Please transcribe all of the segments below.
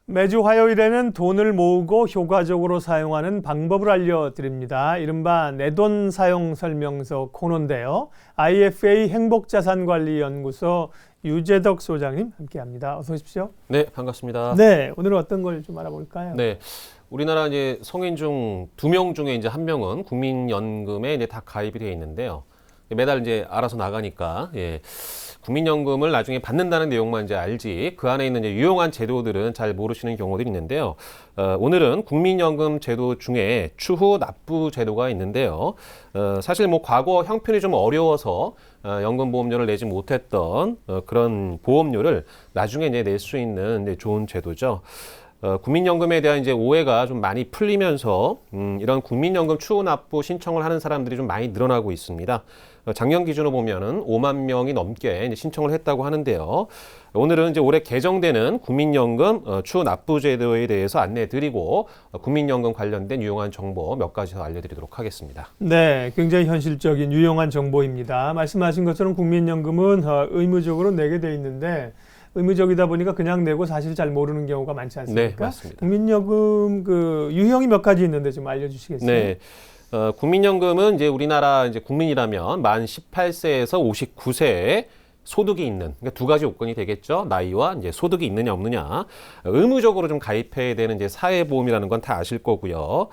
매주 화요일에는 돈을 모으고 효과적으로 사용하는 방법을 알려드립니다. 이른바 내돈 사용 설명서 코너인데요. IFA 행복자산관리연구소 유재덕 소장님 함께합니다. 어서 오십시오. 네, 반갑습니다. 네, 오늘은 어떤 걸 좀 알아볼까요? 네, 우리나라 이제 성인 중 2명 중에 이제 1명은 국민연금에 이제 다 가입이 되어 있는데요. 매달 이제 알아서 나가니까 국민연금을 나중에 받는다는 내용만 이제 알지 그 안에 있는 이제 유용한 제도들은 잘 모르시는 경우들이 있는데요. 오늘은 국민연금 제도 중에 추후 납부 제도가 있는데요. 사실 뭐 과거 형편이 좀 어려워서 연금보험료를 내지 못했던 그런 보험료를 나중에 이제 낼 수 있는 이제 좋은 제도죠. 국민연금에 대한 이제 오해가 좀 많이 풀리면서 이런 국민연금 추후 납부 신청을 하는 사람들이 좀 많이 늘어나고 있습니다. 작년 기준으로 보면은 5만 명이 넘게 이제 신청을 했다고 하는데요. 오늘은 이제 올해 개정되는 국민연금 추후 납부 제도에 대해서 안내해드리고 국민연금 관련된 유용한 정보 몇 가지 더 알려드리도록 하겠습니다. 네, 굉장히 현실적인 유용한 정보입니다. 말씀하신 것처럼 국민연금은 의무적으로 내게 돼 있는데 의무적이다 보니까 그냥 내고 사실 잘 모르는 경우가 많지 않습니까? 네, 맞습니다. 국민연금 그 유형이 몇 가지 있는데 좀 알려주시겠어요? 네. 국민연금은 이제 우리나라 이제 국민이라면 만 18세에서 59세에 소득이 있는, 그러니까 두 가지 요건이 되겠죠. 나이와 이제 소득이 있느냐 없느냐. 의무적으로 좀 가입해야 되는 이제 사회보험이라는 건 다 아실 거고요.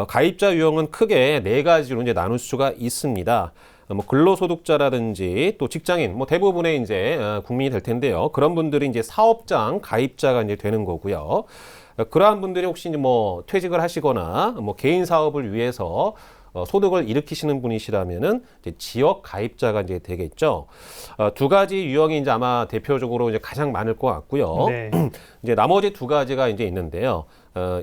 가입자 유형은 크게 네 가지로 이제 나눌 수가 있습니다. 뭐 근로소득자라든지 또 직장인, 뭐 대부분의 이제 국민이 될 텐데요. 그런 분들이 이제 사업장 가입자가 이제 되는 거고요. 그러한 분들이 혹시 뭐 퇴직을 하시거나 뭐 개인 사업을 위해서 소득을 일으키시는 분이시라면은 이제 지역 가입자가 이제 되겠죠. 두 가지 유형이 이제 아마 대표적으로 이제 가장 많을 것 같고요. 네. 이제 나머지 두 가지가 이제 있는데요.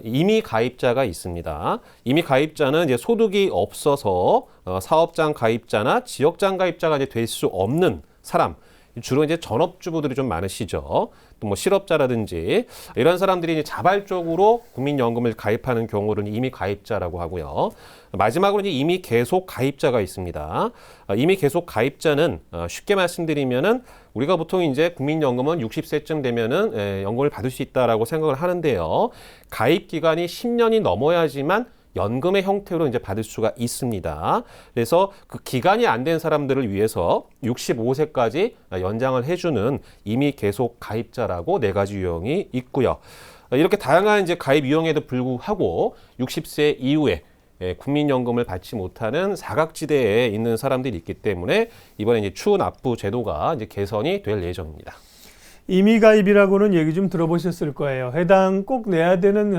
임의 가입자가 있습니다. 임의 가입자는 이제 소득이 없어서 사업장 가입자나 지역장 가입자가 이제 될 수 없는 사람. 주로 이제 전업주부들이 좀 많으시죠. 또 뭐 실업자라든지 이런 사람들이 이제 자발적으로 국민연금을 가입하는 경우를 임의 가입자라고 하고요. 마지막으로 이제 임의 계속 가입자가 있습니다. 임의 계속 가입자는 쉽게 말씀드리면은 우리가 보통 이제 국민연금은 60세쯤 되면은 연금을 받을 수 있다라고 생각을 하는데요. 가입 기간이 10년이 넘어야지만 연금의 형태로 이제 받을 수가 있습니다. 그래서 그 기간이 안 된 사람들을 위해서 65세까지 연장을 해주는 임의 계속 가입자라고 네 가지 유형이 있고요. 이렇게 다양한 이제 가입 유형에도 불구하고 60세 이후에 국민연금을 받지 못하는 사각지대에 있는 사람들이 있기 때문에 이번에 이제 추후 납부 제도가 이제 개선이 될 예정입니다. 임의가입이라고는 얘기 좀 들어보셨을 거예요. 해당 꼭 내야 되는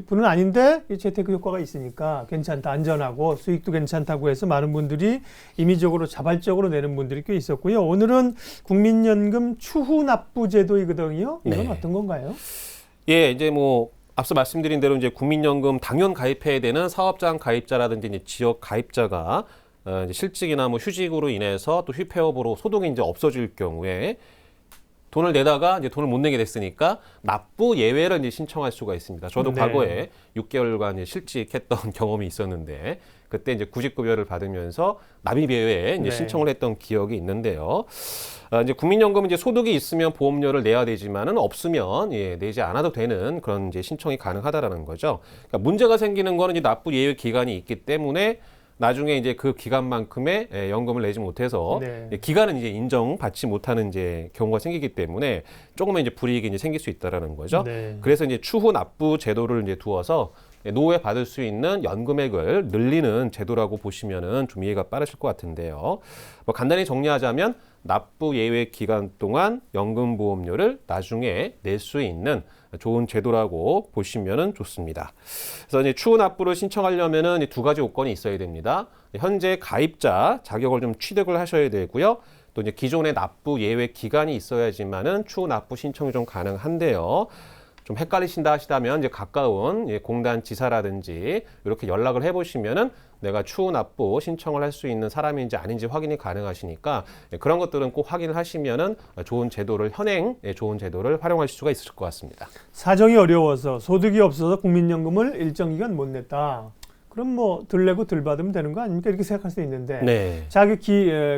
분은 아닌데 재테크 효과가 있으니까 괜찮다, 안전하고 수익도 괜찮다고 해서 많은 분들이 임의적으로 자발적으로 내는 분들이 꽤 있었고요. 오늘은 국민연금 추후 납부 제도이거든요. 이건 네. 어떤 건가요? 예, 이제 뭐 앞서 말씀드린 대로 이제 국민연금 당연 가입해야 되는 사업장 가입자라든지 이제 지역 가입자가 이제 실직이나 뭐 휴직으로 인해서 또 휴폐업으로 소득이 이제 없어질 경우에 돈을 내다가 이제 돈을 못 내게 됐으니까 납부 예외를 이제 신청할 수가 있습니다. 저도 네. 과거에 6개월간 이제 실직했던 경험이 있었는데 그때 이제 구직급여를 받으면서 납입 예외에 이제 네. 신청을 했던 기억이 있는데요. 이제 국민연금은 이제 소득이 있으면 보험료를 내야 되지만은 없으면 내지 않아도 되는 그런 이제 신청이 가능하다라는 거죠. 그러니까 문제가 생기는 거는 이제 납부 예외 기간이 있기 때문에 나중에 이제 그 기간만큼의 연금을 내지 못해서 네. 기간은 이제 인정받지 못하는 이제 경우가 생기기 때문에 조금은 이제 불이익이 이제 생길 수 있다라는 거죠. 네. 그래서 이제 추후 납부 제도를 이제 두어서 노후에 받을 수 있는 연금액을 늘리는 제도라고 보시면은 좀 이해가 빠르실 것 같은데요. 뭐 간단히 정리하자면 납부 예외 기간 동안 연금보험료를 나중에 낼 수 있는 좋은 제도라고 보시면 좋습니다. 그래서 이제 추후 납부를 신청하려면은 두 가지 요건이 있어야 됩니다. 현재 가입자 자격을 좀 취득을 하셔야 되고요. 또 이제 기존의 납부 예외 기간이 있어야지만은 추후 납부 신청이 좀 가능한데요. 좀 헷갈리신다 하시다면 이제 가까운 공단 지사라든지 이렇게 연락을 해보시면은 내가 추후 납부 신청을 할 수 있는 사람인지 아닌지 확인이 가능하시니까 그런 것들은 꼭 확인을 하시면은 좋은 제도를 좋은 제도를 활용할 수가 있을 것 같습니다. 사정이 어려워서 소득이 없어서 국민연금을 일정 기간 못 냈다. 그럼 뭐 덜 내고 덜 받으면 되는 거 아닙니까? 이렇게 생각할 수 있는데 네. 자기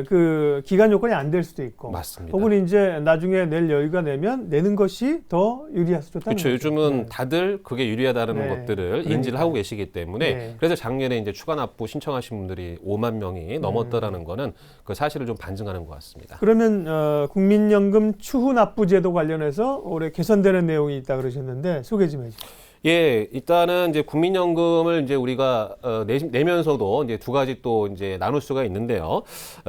그 기간 요건이 안 될 수도 있고 맞습니다. 혹은 이제 나중에 낼 여유가 내면 내는 것이 더 유리할 수도 있다는 그렇죠. 거죠. 요즘은 네. 다들 그게 유리하다는 네. 것들을 그러니까요. 인지를 하고 계시기 때문에 네. 그래서 작년에 이제 추가 납부 신청하신 분들이 5만 명이 넘었다라는 거는 그 사실을 좀 반증하는 것 같습니다. 그러면 국민연금 추후 납부 제도 관련해서 올해 개선되는 내용이 있다 그러셨는데 소개 좀 해주세요. 예, 일단은 이제 국민연금을 이제 우리가 내면서도 이제 두 가지 또 이제 나눌 수가 있는데요.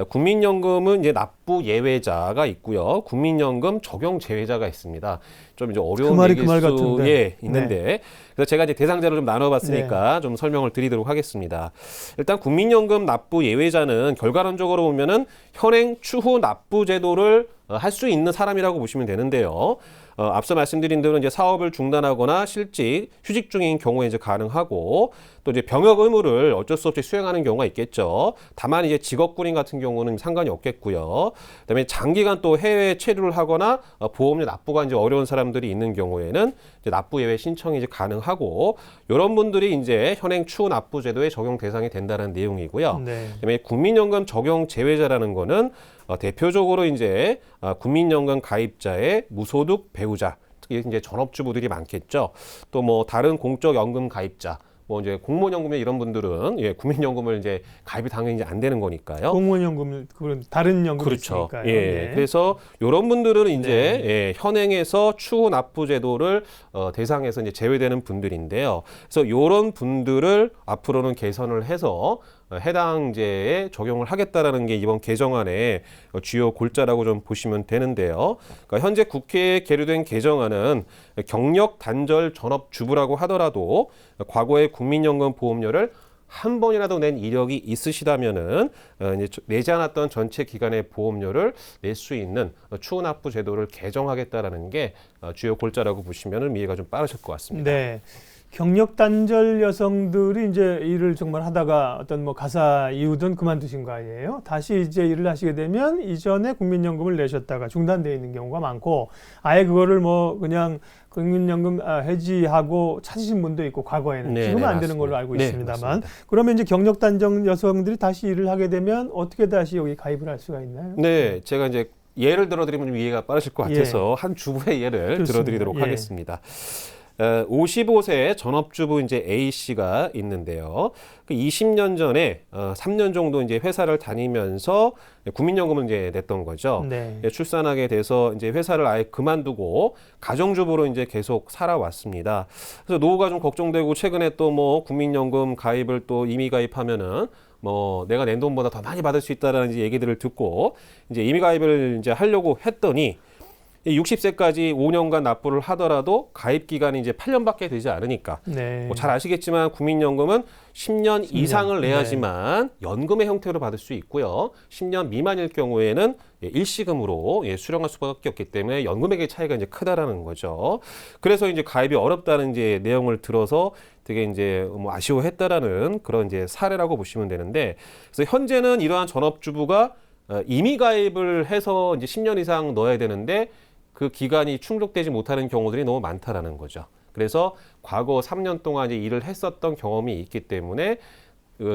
국민연금은 이제 납부 예외자가 있고요. 국민연금 적용 제외자가 있습니다. 좀 이제 어려운 말이 얘기일 그 말 수 같은데. 예, 있는데 네. 그래서 제가 이제 대상자를 좀 나눠봤으니까 좀 설명을 드리도록 하겠습니다. 일단 국민연금 납부 예외자는 결과론적으로 보면은 현행 추후 납부 제도를 할 수 있는 사람이라고 보시면 되는데요. 앞서 말씀드린 대로 이제 사업을 중단하거나 실직, 휴직 중인 경우에 이제 가능하고 또 이제 병역 의무를 어쩔 수 없이 수행하는 경우가 있겠죠. 다만 이제 직업군인 같은 경우는 상관이 없겠고요. 그다음에 장기간 또 해외 체류를 하거나 보험료 납부가 이제 어려운 사람들이 있는 경우에는 이제 납부 예외 신청이 이제 가능하고 이런 분들이 이제 현행 추후 납부 제도의 적용 대상이 된다는 내용이고요. 네. 그다음에 국민연금 적용 제외자라는 거는 대표적으로 이제 국민연금 가입자의 무소득 배우자, 특히 이제 전업주부들이 많겠죠. 또 뭐 다른 공적 연금 가입자, 뭐 이제 공무원연금에 이런 분들은 예, 국민연금을 이제 가입이 당연히 이제 안 되는 거니까요. 공무원연금 그런 다른 연금이 그렇죠. 있으니까요. 예. 네. 그래서 이런 분들은 이제 네. 예, 현행에서 추후 납부 제도를 대상에서 이제 제외되는 분들인데요. 그래서 이런 분들을 앞으로는 개선을 해서 해당제에 적용을 하겠다라는 게 이번 개정안의 주요 골자라고 좀 보시면 되는데요. 그러니까 현재 국회에 계류된 개정안은 경력 단절 전업주부라고 하더라도 과거에 국민연금 보험료를 한 번이라도 낸 이력이 있으시다면은 이제 내지 않았던 전체 기간의 보험료를 낼 수 있는 추후 납부 제도를 개정하겠다라는 게 주요 골자라고 보시면은 이해가 좀 빠르실 것 같습니다. 네. 경력 단절 여성들이 이제 일을 정말 하다가 어떤 뭐 가사 이유든 그만두신 거 아니에요? 다시 이제 일을 하시게 되면 이전에 국민연금을 내셨다가 중단되어 있는 경우가 많고 아예 그거를 뭐 그냥 국민연금 해지하고 찾으신 분도 있고 과거에는 네, 지금은 네, 안 되는 걸로 맞습니다. 알고 네, 있습니다만 맞습니다. 그러면 이제 경력 단절 여성들이 다시 일을 하게 되면 어떻게 다시 여기 가입을 할 수가 있나요? 네, 제가 이제 예를 들어드리면 좀 이해가 빠르실 것 예. 같아서 한 주부의 예를 좋습니다. 들어드리도록 예. 하겠습니다. 55세 전업주부 이제 A 씨가 있는데요. 그 20년 전에 3년 정도 이제 회사를 다니면서 국민연금을 이제 냈던 거죠. 네. 출산하게 돼서 이제 회사를 아예 그만두고 가정주부로 이제 계속 살아왔습니다. 그래서 노후가 좀 걱정되고 최근에 또 뭐 국민연금 가입을 또 임의 가입하면은 뭐 내가 낸 돈보다 더 많이 받을 수 있다라는 이제 얘기들을 듣고 이제 임의 가입을 이제 하려고 했더니 60세까지 5년간 납부를 하더라도 가입 기간이 이제 8년밖에 되지 않으니까 네. 뭐 잘 아시겠지만 국민연금은 10년 이상을 네. 내야지만 연금의 형태로 받을 수 있고요. 10년 미만일 경우에는 일시금으로 수령할 수밖에 없기 때문에 연금액의 차이가 이제 크다라는 거죠. 그래서 이제 가입이 어렵다는 이제 내용을 들어서 되게 이제 뭐 아쉬워했다라는 그런 이제 사례라고 보시면 되는데 그래서 현재는 이러한 전업주부가 임의 가입을 해서 이제 10년 이상 넣어야 되는데 그 기간이 충족되지 못하는 경우들이 너무 많다라는 거죠. 그래서 과거 3년 동안 이제 일을 했었던 경험이 있기 때문에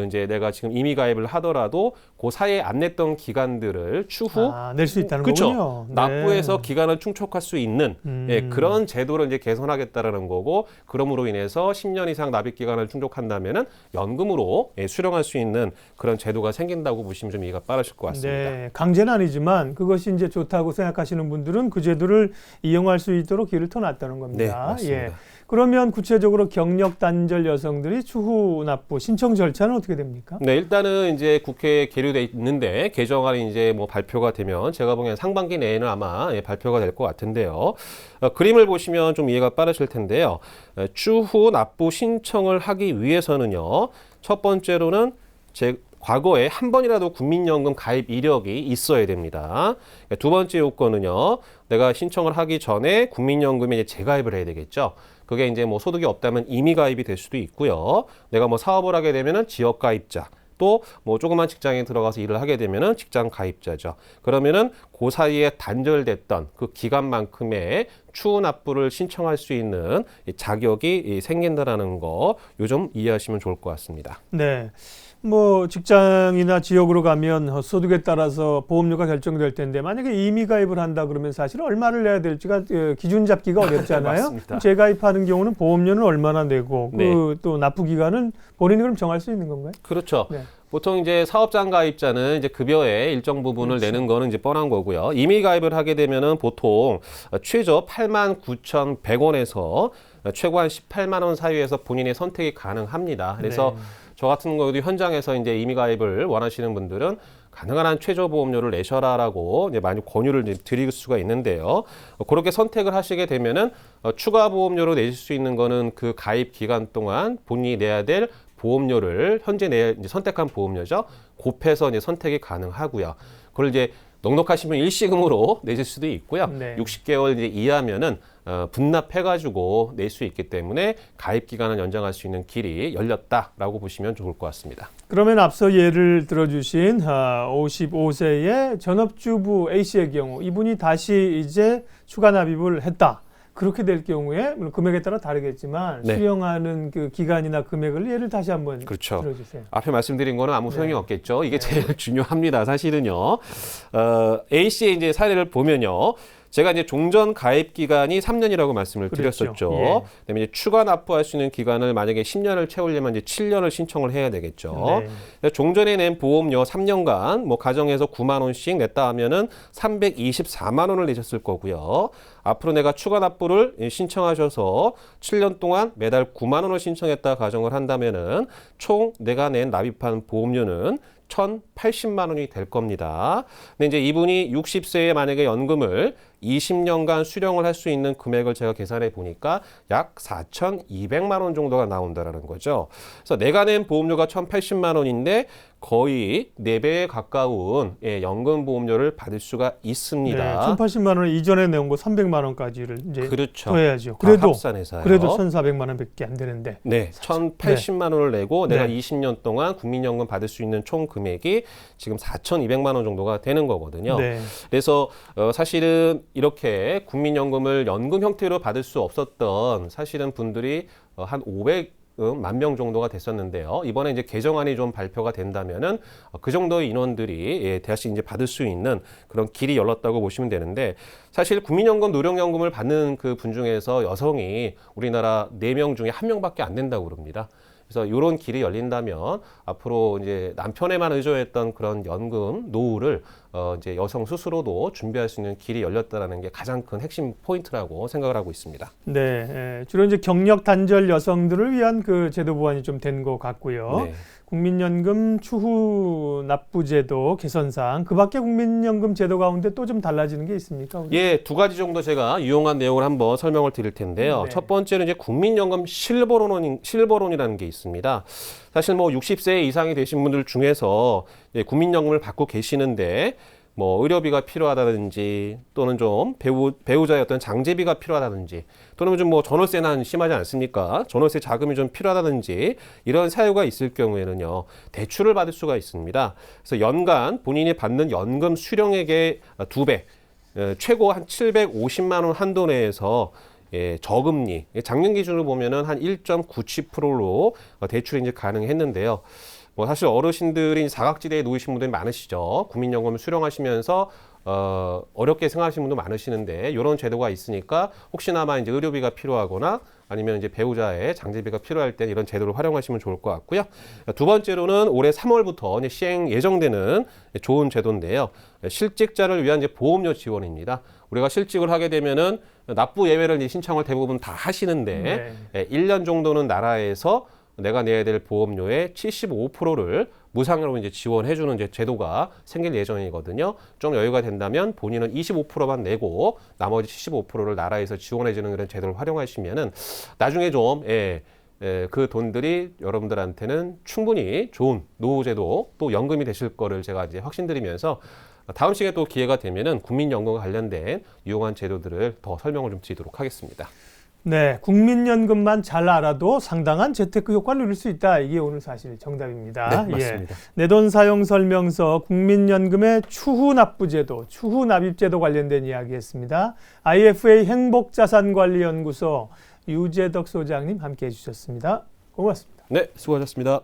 이제 내가 지금 임의 가입을 하더라도 그 사이에 안 냈던 기간들을 추후 낼 수 있다는 그쵸? 거군요. 네. 납부해서 기간을 충족할 수 있는 그런 제도를 이제 개선하겠다라는 거고 그럼으로 인해서 10년 이상 납입 기간을 충족한다면은 연금으로 수령할 수 있는 그런 제도가 생긴다고 보시면 좀 이해가 빠르실 것 같습니다. 네, 강제는 아니지만 그것이 이제 좋다고 생각하시는 분들은 그 제도를 이용할 수 있도록 길을 터놨다는 겁니다. 네, 맞습니다. 예. 그러면 구체적으로 경력 단절 여성들이 추후 납부 신청 절차는 어떻게 됩니까? 네, 일단은 이제 국회에 계류돼 있는데 개정안이 이제 뭐 발표가 되면 제가 보기엔 상반기 내에는 아마 발표가 될 것 같은데요. 그림을 보시면 좀 이해가 빠르실 텐데요. 추후 납부 신청을 하기 위해서는요. 첫 번째로는 과거에 한 번이라도 국민연금 가입 이력이 있어야 됩니다. 두 번째 요건은요. 내가 신청을 하기 전에 국민연금에 이제 재가입을 해야 되겠죠. 그게 이제 뭐 소득이 없다면 임의 가입이 될 수도 있고요. 내가 뭐 사업을 하게 되면은 지역 가입자, 또 뭐 조그만 직장에 들어가서 일을 하게 되면은 직장 가입자죠. 그러면은 그 사이에 단절됐던 그 기간만큼의 추후 납부를 신청할 수 있는 이 자격이 생긴다라는 거 요즘 이해하시면 좋을 것 같습니다. 네. 뭐 직장이나 지역으로 가면 소득에 따라서 보험료가 결정될 텐데 만약에 임의 가입을 한다 그러면 사실 얼마를 내야 될지가 기준 잡기가 어렵잖아요. 맞습니다. 재가입하는 경우는 보험료는 얼마나 내고 네. 그 또 납부 기간은 본인이 그럼 정할 수 있는 건가요? 그렇죠. 네. 보통 이제 사업장 가입자는 이제 급여의 일정 부분을 그렇죠. 내는 거는 이제 뻔한 거고요. 임의 가입을 하게 되면은 보통 최저 89,100원에서 최고 한 18만 원 사이에서 본인의 선택이 가능합니다. 그래서 네. 저 같은 경우도 현장에서 이제 임의 가입을 원하시는 분들은 가능한 한 최저 보험료를 내셔라라고 이제 많이 권유를 이제 드릴 수가 있는데요. 그렇게 선택을 하시게 되면은 추가 보험료로 내실 수 있는 거는 그 가입 기간 동안 본인이 내야 될 보험료를 현재 이제 선택한 보험료죠. 곱해서 이제 선택이 가능하고요. 그걸 이제 넉넉하시면 일시금으로 내실 수도 있고요. 네. 60개월 이제 이하면은 분납해가지고 낼 수 있기 때문에 가입 기간을 연장할 수 있는 길이 열렸다라고 보시면 좋을 것 같습니다. 그러면 앞서 예를 들어주신 55세의 전업주부 A 씨의 경우 이분이 다시 이제 추가 납입을 했다. 그렇게 될 경우에 물론 금액에 따라 다르겠지만 네. 수령하는 그 기간이나 금액을 예를 다시 한번 그렇죠. 들어주세요. 앞에 말씀드린 거는 아무 소용이 네. 없겠죠. 이게 네. 제일 중요합니다. 사실은요. A 씨의 이제 사례를 보면요. 제가 이제 종전 가입 기간이 3년이라고 말씀을 그렇죠. 드렸었죠. 예. 그다음에 이제 추가 납부할 수 있는 기간을 만약에 10년을 채우려면 이제 7년을 신청을 해야 되겠죠. 네. 종전에 낸 보험료 3년간 뭐 가정에서 9만 원씩 냈다 하면은 324만 원을 내셨을 거고요. 앞으로 내가 추가 납부를 신청하셔서 7년 동안 매달 9만 원을 신청했다 가정을 한다면은 총 내가 낸 납입한 보험료는 1,080만 원이 될 겁니다. 근데 이제 이분이 60세에 만약에 연금을 20년간 수령을 할 수 있는 금액을 제가 계산해 보니까 약 4,200만 원 정도가 나온다라는 거죠. 그래서 내가 낸 보험료가 1,080만 원인데 거의 4배에 가까운 연금 보험료를 받을 수가 있습니다. 1,080만 원 이전에 내온 거 300만 원까지를 이제 그렇죠. 더해야죠. 다 그래도 합산해서요. 1,400만 원밖에 안 되는데. 네, 1,080만 원을 내고 네. 내가 20년 동안 국민연금 받을 수 있는 총 금액이 지금 4,200만 원 정도가 되는 거거든요. 네. 그래서 사실은 이렇게 국민연금을 연금 형태로 받을 수 없었던 사실은 분들이 한 500만 명 정도가 됐었는데요. 이번에 이제 개정안이 좀 발표가 된다면은 그 정도의 인원들이 대하시 이제 받을 수 있는 그런 길이 열렸다고 보시면 되는데 사실 국민연금, 노령연금을 받는 그 분 중에서 여성이 우리나라 4명 중에 1명밖에 안 된다고 그럽니다. 그래서 이런 길이 열린다면 앞으로 이제 남편에만 의존했던 그런 연금 노후를 이제 여성 스스로도 준비할 수 있는 길이 열렸다라는 게 가장 큰 핵심 포인트라고 생각을 하고 있습니다. 네. 주로 이제 경력 단절 여성들을 위한 그 제도 보완이 좀 된 것 같고요. 네. 국민연금 추후 납부제도 개선사항, 그 밖에 국민연금 제도 가운데 또 좀 달라지는 게 있습니까? 우리? 예, 2가지 정도 제가 유용한 내용을 한번 설명을 드릴 텐데요. 네. 첫 번째는 이제 국민연금 실버론이라는 게 있습니다. 사실 뭐 60세 이상이 되신 분들 중에서 국민연금을 받고 계시는데 뭐 의료비가 필요하다든지 또는 좀 배우자의 어떤 장제비가 필요하다든지 또는 좀 뭐 전월세는 심하지 않습니까? 전월세 자금이 좀 필요하다든지 이런 사유가 있을 경우에는요 대출을 받을 수가 있습니다. 그래서 연간 본인이 받는 연금 수령액의 2배, 최고 한 750만 원 한도 내에서 저금리, 작년 기준으로 보면은 한 1.97%로 대출이 이제 가능했는데요. 뭐 사실 어르신들이 사각지대에 놓이신 분들이 많으시죠. 국민연금을 수령하시면서 어렵게 생각하시는 분도 많으시는데 이런 제도가 있으니까 혹시나마 이제 의료비가 필요하거나 아니면 이제 배우자의 장제비가 필요할 때 이런 제도를 활용하시면 좋을 것 같고요. 두 번째로는 올해 3월부터 이제 시행 예정되는 좋은 제도인데요. 실직자를 위한 이제 보험료 지원입니다. 우리가 실직을 하게 되면은 납부 예외를 이제 신청을 대부분 다 하시는데 1년 정도는 나라에서 내가 내야 될 보험료의 75%를 무상으로 이제 지원해주는 이제 제도가 생길 예정이거든요. 좀 여유가 된다면 본인은 25%만 내고 나머지 75%를 나라에서 지원해주는 그런 제도를 활용하시면은 나중에 좀 그 돈들이 여러분들한테는 충분히 좋은 노후제도 또 연금이 되실 거를 제가 이제 확신드리면서 다음 시간에 또 기회가 되면은 국민연금과 관련된 유용한 제도들을 더 설명을 좀 드리도록 하겠습니다. 네, 국민연금만 잘 알아도 상당한 재테크 효과를 누릴 수 있다. 이게 오늘 사실 정답입니다. 네, 맞습니다. 내돈 사용 설명서 국민연금의 추후 납부제도, 추후 납입제도 관련된 이야기했습니다. IFA 행복자산관리연구소 유재덕 소장님 함께해 주셨습니다. 고맙습니다. 네, 수고하셨습니다.